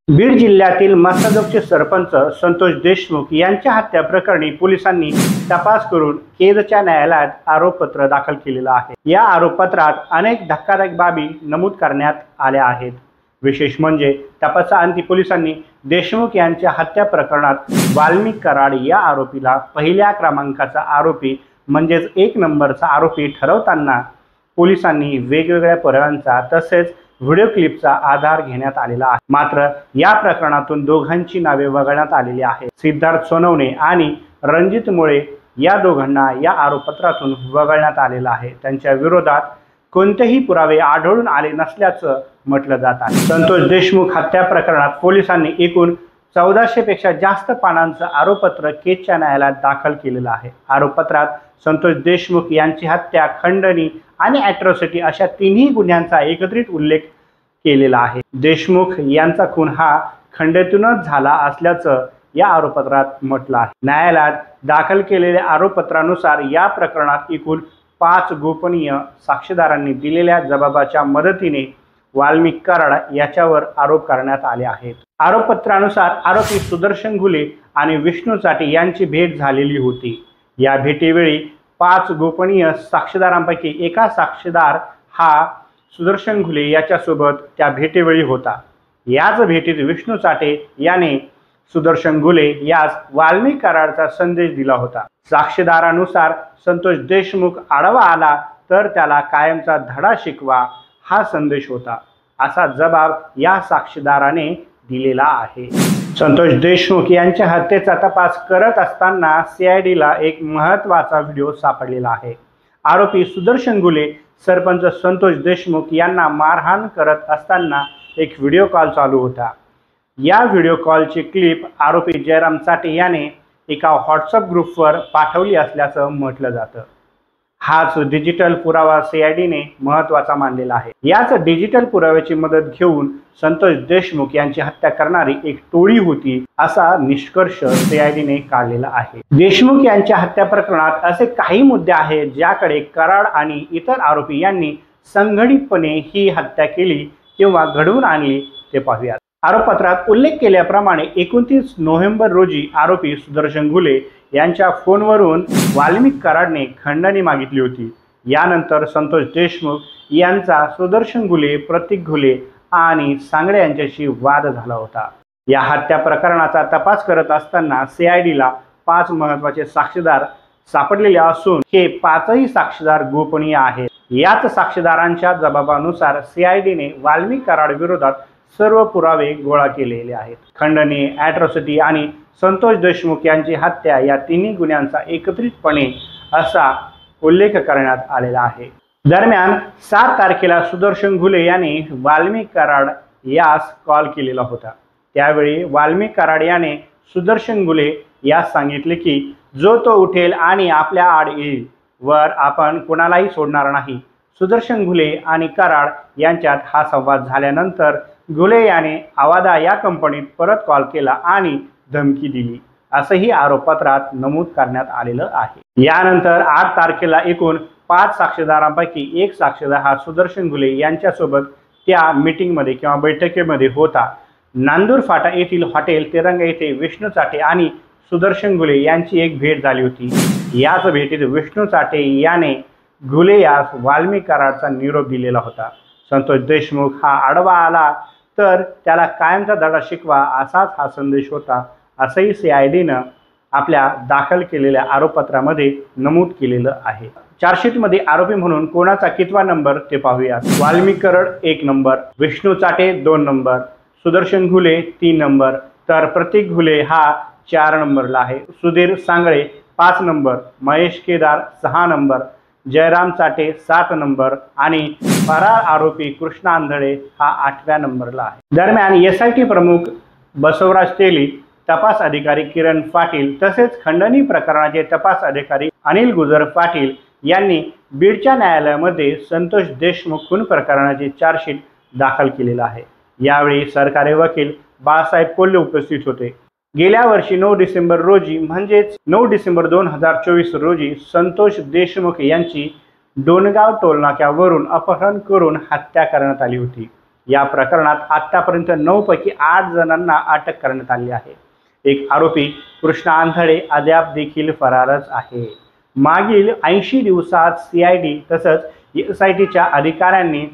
बीड जिल्ह्यातील मसाजोगचे सरपंच संतोष देशमुख यांच्या हत्या प्रकरणी पोलिसांनी तपास करून केजच्या न्यायालयात आरोपपत्र दाखल केलेलं आहे। या आरोपपत्रात अनेक धक्कादायक बाबी नमूद करण्यात आल्या आहेत। विशेष म्हणजे तपासाअंती पोलिसांनी देशमुख यांच्या हत्या प्रकरणात वाल्मिक कराड या आरोपीला पहिल्या क्रमांकाचा आरोपी म्हणजेच 1 नंबरचा आरोपी ठरवताना पोलिसांनी वेगवेगळ्या पुराव्यांचा तसेच व्हिडिओ क्लिपचा आधार घेण्यात आलेला आहे। मात्र या प्रकरणातून दोघांची नावे वगळण्यात आलेली आहेत। सिद्धार्थ सोनवणे आणि रणजित मुळे या दोघांना या आरोपपत्रातून वगळण्यात आलेलं आहे। त्यांच्या विरोधात कोणतेही पुरावे आढळून आले नसल्याचं म्हटलं जात आहे। संतोष देशमुख हत्या प्रकरणात पोलिसांनी एकूण 1400 पेक्षा जास्त पानांचं आरोपपत्र केजच्या न्यायालयात दाखल केलेलं आहे। आरोपपत्रात संतोष देशमुख यांची हत्या, खंडणी आणि ॲट्रॉसिटी अशा तिन्ही गुन्ह्यांचा एकत्रित उल्लेख केलेला आहे। देशमुख यांचा खून हा खंडणीतूनच झाला असल्याचं या आरोपपत्रात म्हटलं आहे। न्यायालयात दाखल केलेल्या आरोपपत्रानुसार या प्रकरणात एकूण 5 गोपनीय साक्षीदारांनी दिलेल्या जबाबाच्या मदतीने वाल्मिक कराड याच्यावर आरोप करण्यात आले आहेत। आरोपपत्रानुसार आरोपी सुदर्शन घुले आणि विष्णू चाटे यांची भेट झालेली होती। या भेटीवेळी 5 गोपनीय साक्षीदारांपैकी एका साक्षीदार हा सुदर्शन घुले याच्यासोबत त्या भेटीवेळी होता। याच भेटीत विष्णू चाटे याने सुदर्शन घुले यास वाल्मिक कराडचा संदेश दिला होता। साक्षीदारानुसार संतोष देशमुख आडवा आला तर त्याला कायमचा धडा शिकवा हा संदेश होता, असा जबाब या साक्षीदाराने दिलेला आहे। संतोष देशमुख यांच्या हत्येचा तपास करत असताना CIDला एक महत्त्वाचा व्हिडिओ सापडलेला आहे। आरोपी सुदर्शन घुले सरपंच संतोष देशमुख यांना मारहाण करत असताना एक व्हिडिओ कॉल चालू होता। या व्हिडिओ कॉलची क्लिप आरोपी जयराम चाटे याने एका व्हॉट्सअप ग्रुपवर पाठवली असल्याचं म्हटलं जातं। हाच डिजिटल पुरावा CIDने महत्त्वाचा मानलेला आहे। याच डिजिटल पुराव्याची मदत घेऊन संतोष देशमुख यांची हत्या करणारी एक टोळी होती असा निष्कर्ष CIDने काढलेला आहे। देशमुख यांच्या हत्या प्रकरणात असे काही मुद्दे आहेत ज्याकडे कराड आणि इतर आरोपी यांनी संघटितपणे ही हत्या केली किंवा घडवून आणली ते पाहूयात। आरोपपत्रात उल्लेख केल्याप्रमाणे 29 नोव्हेंबर रोजी आरोपी सुदर्शन घुले यांच्या फोनवरून वाल्मिक कराडने खंडणी मागितली होती। यानंतर संतोष देशमुख यांचा सुदर्शन घुले, प्रतीक घुले आणि सांगडे यांच्याशी वाद झाला होता। या हत्या प्रकरणाचा तपास करत असताना CIDला 5 महत्त्वाचे साक्षीदार सापडलेले असून हे 5ही साक्षीदार गोपनीय आहेत। याच साक्षीदारांच्या जबाबानुसार CIDने वाल्मिक कराड विरोधात सर्व पुरावे गोळा केलेले आहेत। खंडणी, ॲट्रॉसिटी आणि संतोष देशमुख यांची हत्या या तिन्ही गुन्ह्यांचा एकत्रितपणे असा उल्लेख करण्यात आलेला आहे। दरम्यान 7 तारखेला सुदर्शन घुले याने वाल्मिक कराड यास कॉल केलेला होता। त्यावेळी वाल्मिक कराड याने सुदर्शन घुले यास सांगितले की जो तो उठेल आणि आपल्या आड येईल वर आपण कोणालाही सोडणार नाही। सुदर्शन घुले आणि कराड यांच्यात हा संवाद झाल्यानंतर घुले याने आवादा या कंपनीत परत कॉल केला आणि धमकी दिली असंही आरोपपत्रात नमूद करण्यात आलेलं आहे। यानंतर 8 तारखेला एकूण 5 साक्षीदारांपैकी एक साक्षीदार हा सुदर्शन घुले यांच्यासोबत त्या मीटिंगमध्ये किंवा बैठकीमध्ये होता। नांदूर फाटा येथील हॉटेल तिरंगा येथे विष्णू चाटे आणि सुदर्शन घुले यांची एक भेट झाली होती। याच भेटीत विष्णू चाटे याने घुले यास वाल्मिक कराडचा निरोप दिलेला होता। संतोष देशमुख हा आडवा आला तर त्याला कायमचा धडा शिकवा असाच हा संदेश होता असंही CIDनं आपल्या दाखल केलेल्या आरोपपत्रामध्ये नमूद केलेलं आहे। चार्जशीटमध्ये आरोपी म्हणून कोणाचा कितवा नंबर ते पाहूया। Valmik Karad 1 number, Vishnu Chate 2 number, Sudarshan Ghule 3 number, तर प्रतीक घुले हा 4 नंबरला आहे। Sudhir Sangle 5 number, Mahesh Kedar 6 number, Jayram Chate 7 number आणि फरार आरोपी कृष्णा आंधळे हा 8व्या नंबरला आहे। दरम्यान SIT प्रमुख बसवराज तेली, तपास अधिकारी किरण पाटील तसेच खंडणी प्रकरणाचे तपास अधिकारी अनिल गुजर पाटील यांनी बीडच्या न्यायालयामध्ये संतोष देशमुख खून प्रकरणाचे चार्जशीट दाखल केलेला आहे। यावेळी सरकारी वकील बाळासाहेब कोल्हे उपस्थित होते। गेल्या वर्षी 9 डिसेंबर रोजी म्हणजेच 9 डिसेंबर 2024 रोजी संतोष देशमुख यांची डोणगाव टोलनाक्यावरून अपहरण करून हत्या करण्यात आली होती। या प्रकरणात आतापर्यंत 9 पैकी 8 जणांना अटक करण्यात आली आहे। एक आरोपी कृष्णा आंधळे अद्याप देखील फरारच आहे। मागील 80 दिवसात CID तसंच SITच्या अधिकाऱ्यांनी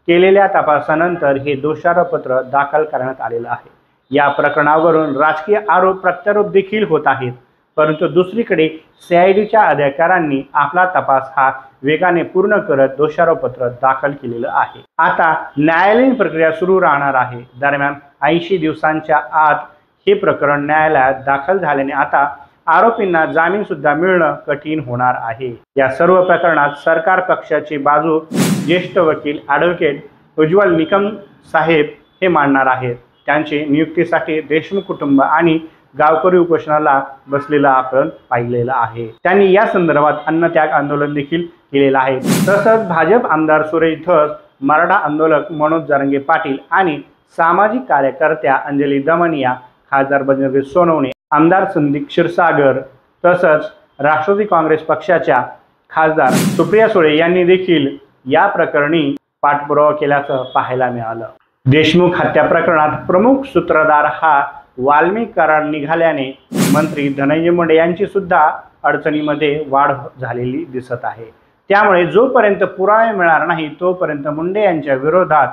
केलेल्या तपासानंतर हे दोषारोपपत्र दाखल करण्यात आलेलं आहे। या प्रकरणावरून राजकीय आरोप प्रत्यारोप देखील होत आहेत, परंतु दुसरीकडे CIDच्या अधिकाऱ्यांनी आपला तपास हा वेगाने पूर्ण करत दोषारोपपत्र दाखल केलेलं आहे। आता न्यायालयीन प्रक्रिया सुरू राहणार आहे। दरम्यान 80 दिवसांच्या आत हे प्रकरण न्यायालयात दाखल झाल्याने आता आरोपींना जामीन सुद्धा मिळणं कठीण होणार आहे। या सर्व प्रकरणात सरकार पक्षाची बाजू ज्येष्ठ वकील ॲडव्होकेट उज्ज्वल निकम साहेब हे मांडणार आहेत। त्यांची नियुक्तीसाठी देशमुख कुटुंब आणि गावकरी उपोषणाला बसलेला आपण पाहिलेला आहे। त्यांनी या संदर्भात अन्नत्याग आंदोलन देखील केलेलं आहे। तसंच भाजप आमदार सुरेश धस, मराठा आंदोलक मनोज जरांगे पाटील आणि सामाजिक कार्यकर्त्या अंजली दमनिया, खासदार बजरंग सोनवणे, आमदार संदीप क्षीरसागर तसंच राष्ट्रवादी काँग्रेस पक्षाच्या खासदार सुप्रिया सुळे यांनी देखील या प्रकरणी पाठपुरावा केल्याचं पाहायला मिळालं। देशमुख हत्या प्रकरणात प्रमुख सूत्रधार हा वाल्मिक कराड निघाल्याने मंत्री धनंजय मुंडे यांची सुद्धा अडचणीमध्ये वाढ झालेली दिसत आहे। त्यामुळे जोपर्यंत पुरावे मिळणार नाही तोपर्यंत मुंडे यांच्या विरोधात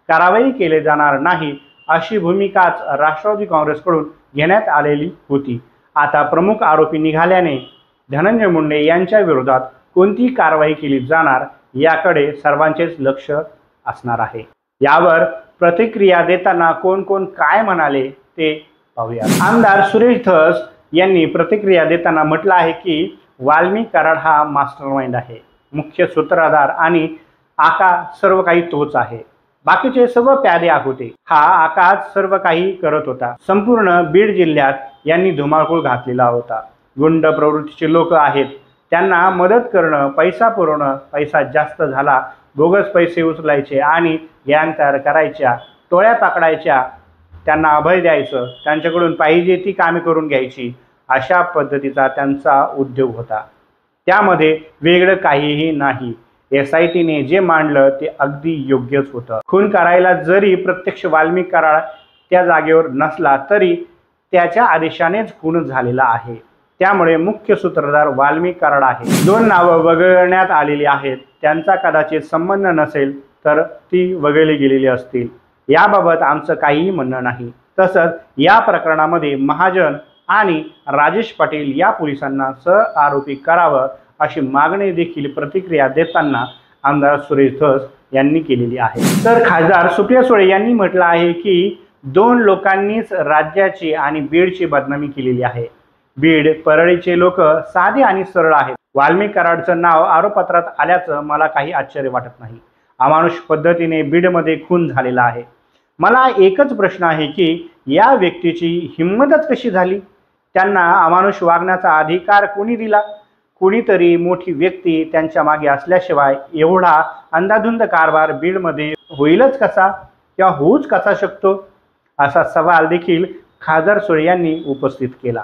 कारवाई केली जाणार नाही अशी भूमिकाच राष्ट्रवादी काँग्रेसकडून घेण्यात आलेली होती। आता प्रमुख आरोपी निघाल्याने धनंजय मुंडे यांच्या विरोधात कोणती कारवाई केली जाणार याकडे सर्वांचेच लक्ष असणार आहे। यावर प्रतिक्रिया देताना कोण कोण काय म्हणाले ते पाहूया। आमदार सुरेश धस यांनी प्रतिक्रिया देताना म्हटलं आहे की वाल्मिक कराड हा मास्टरमाइंड आहे, मुख्य सूत्रधार आणि आका सर्व काही तोच आहे, बाकीचे सर्व प्यादे होते, हा आकाच सर्व काही करत होता। संपूर्ण बीड जिल्ह्यात यांनी धुमाकूळ घातलेला होता। गुंड प्रवृत्तीचे लोक आहेत, त्यांना मदत करणं, पैसा पुरवणं, पैसा जास्त झाला बोगस पैसे उचलायचे आणि गँग तयार करायच्या, टोळ्या पकडायच्या, त्यांना अभय द्यायचं, त्यांच्याकडून पाहिजे ती कामे करून घ्यायची, अशा पद्धतीचा त्यांचा उद्योग होता। त्यामध्ये वेगळं काहीही नाही। SITने जे मांडलं ते अगदी योग्यच होतं। खून करायला जरी प्रत्यक्ष वाल्मिक कराड त्या जागेवर नसला तरी त्याच्या आदेशानेच खून झालेला आहे। त्यामुळे मुख्य सूत्रधार वाल्मिक कराड आहे। 2 नावं वगळण्यात आलेली आहेत, त्यांचा कदाचित संबंध नसेल तर ती वगळली गेलेली असतील, याबाबत आमचं काहीही म्हणणं नाही। तसंच या प्रकरणामध्ये महाजन आणि राजेश पाटील या पोलिसांना सहआरोपी करावं अशी मागणी देखील प्रतिक्रिया देताना आमदार सुरेश धस यांनी केलेली आहे। तर खासदार सुप्रिया सुळे यांनी म्हटलं आहे की 2 लोकांनीच राज्याची आणि बीडची बदनामी केलेली आहे। बीड परळीचे लोक साधे आणि सरळ आहेत। वाल्मिक कराडचं नाव आरोपपत्रात आल्याचं मला काही आश्चर्य वाटत नाही। अमानुष पद्धतीने बीडमध्ये खून झालेला आहे। मला एकच प्रश्न आहे की या व्यक्तीची हिंमतच कशी झाली? त्यांना अमानुष वागण्याचा अधिकार कोणी दिला? कोणीतरी मोठी व्यक्ती त्यांच्या मागे असल्याशिवाय एवढा अंधाधुंद कारभार बीडमध्ये होईलच कसा किंवा होऊच कसा शकतो, असा सवाल देखील खासदार सुळे यांनी उपस्थित केला।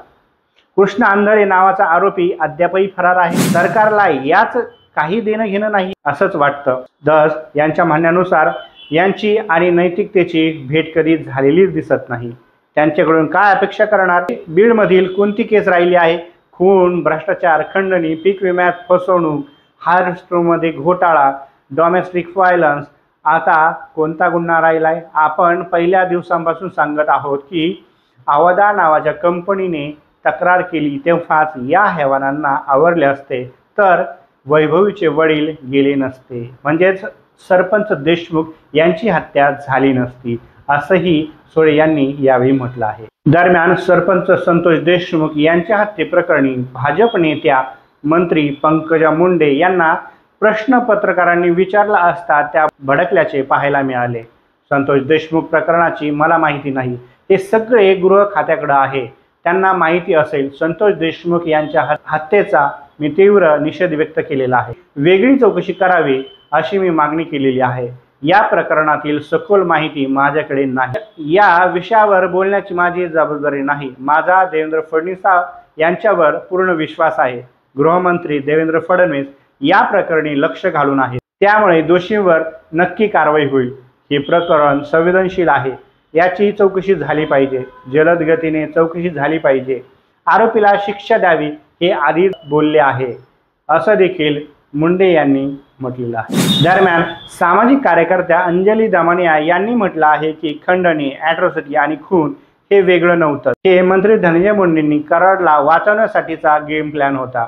कृष्णा आंधळे नावाचा आरोपी अद्यापही फरार आहे। सरकारला याच काही देणं घेणं नाही असंच वाटतं। धस यांच्या म्हणण्यानुसार यांची आणि नैतिकतेची भेट कधी झालेलीच दिसत नाही। त्यांच्याकडून काय अपेक्षा करणार? बीडमधील कोणती केस राहिली आहे? खून, भ्रष्टाचार, खंडणी, पीक विम्यात फसवणूक, हार्वेस्टरमध्ये घोटाळा, डोमेस्टिक व्हायलन्स, आता कोणता गुन्हा राहिलाय? आपण पहिल्या दिवसांपासून सांगत आहोत की आवदा नावाच्या कंपनीने तक्रार केली तेव्हाच या अहवालांना आवरले असते तर वैभवीचे वडील गेले नसते, म्हणजेच सरपंच देशमुख यांची हत्या झाली नसती, असंही सुळे यांनी यावेळी म्हटलं आहे। दरम्यान सरपंच संतोष देशमुख यांच्या हत्येप्रकरणी भाजप नेत्या मंत्री पंकजा मुंडे यांना प्रश्न पत्रकारांनी विचारला असता त्या भडकल्याचे पाहायला मिळाले। संतोष देशमुख प्रकरणाची मला माहिती नाही, हे सगळे गृह खात्याकडे आहे, त्यांना माहिती असेल। संतोष देशमुख यांच्या हत्येचा मी तीव्र निषेध व्यक्त केलेला आहे। वेगळी चौकशी करावी अशी मी मागणी केलेली आहे। या प्रकरणातील सखोल माहिती माझ्याकडे नाही, या विषयावर बोलण्याची माझी जबाबदारी नाही। माझा देवेंद्र फडणवीस यांच्यावर पूर्ण विश्वास आहे। गृहमंत्री देवेंद्र फडणवीस या प्रकरणी लक्ष घालून आहेत, त्यामुळे दोषींवर नक्की कारवाई होईल। हे प्रकरण संवेदनशील आहे, याची चौकशी झाली पाहिजे, जलद गतीने चौकशी झाली पाहिजे, आरोपीला शिक्षा द्यावी हे आधीच बोलले आहे, असं देखील मुंडे यांनी म्हटलेलं आहे। दरम्यान सामाजिक कार्यकर्त्या अंजली दमनिया यांनी म्हटलं आहे की खंडणी, ॲट्रॉसिटी आणि खून हे वेगळं नव्हतं, हे मंत्री धनंजय मुंडेंनी कराडला वाचवण्यासाठीचा गेम प्लॅन होता।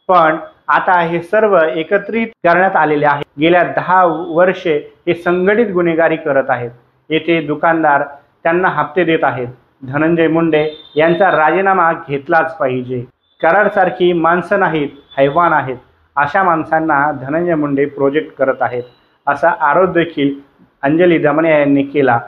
पण आता हे सर्व एकत्रित करण्यात आलेले आहे। गेल्या 10 वर्षे हे संघटित गुन्हेगारी करत आहेत। येथे दुकानदार त्यांना हप्ते देत आहेत। धनंजय मुंडे यांचा राजीनामा घेतलाच पाहिजे। कराडसारखी माणसं नाहीत, हैवान आहेत। अशा माणसांना धनंजय मुंडे प्रोजेक्ट करत आहेत, असा आरोप देखील अंजली दमनिया यांनी केला।